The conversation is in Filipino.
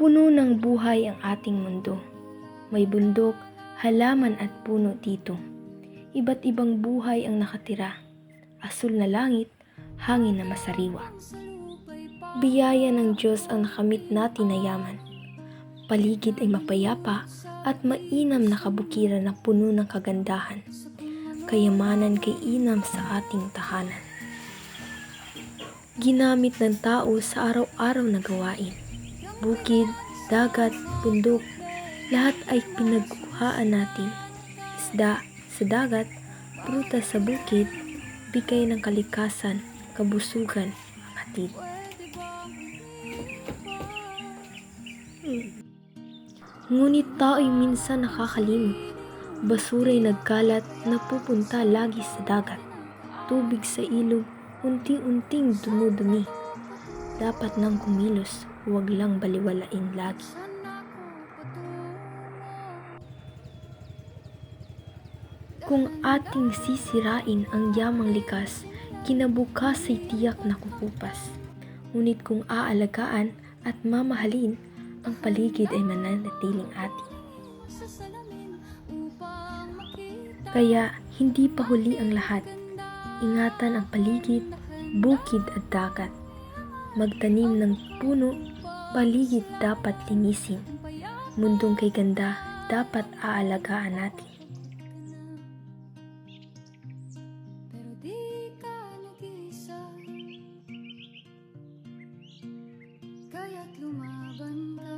Puno ng buhay ang ating mundo. May bundok, halaman at puno dito. Iba't ibang buhay ang nakatira. Asul na langit, hangin na masariwa. Biyaya ng Diyos ang nakamit natin na yaman. Paligid ay mapayapa at mainam na kabukiran na puno ng kagandahan. Kayamanan kay inam sa ating tahanan. Ginamit ng tao sa araw-araw na gawain. Bukid, dagat, bundok, lahat ay pinagkuhaan natin. Isda sa dagat, prutas sa bukid, bigay ng kalikasan, kabusugan, ang hatid. Ngunit tao'y minsan nakakalimot. Basura'y nagkalat, napupunta lagi sa dagat. Tubig sa ilog, unti-unting dumudumi. Dapat nang kumilos, huwag lang baliwalain lagi. Kung ating sisirain ang yamang likas, kinabukas ay tiyak na kukupas. Ngunit kung aalagaan at mamahalin, ang paligid ay mananatiling atin. Kaya hindi pa huli ang lahat. Ingatan ang paligid, bukid at dagat. Magtanim ng puno, paligid dapat linisin. Mundong kay ganda, dapat aalagaan natin. Pero di ka nag-iisa, kaya't lumaban ka.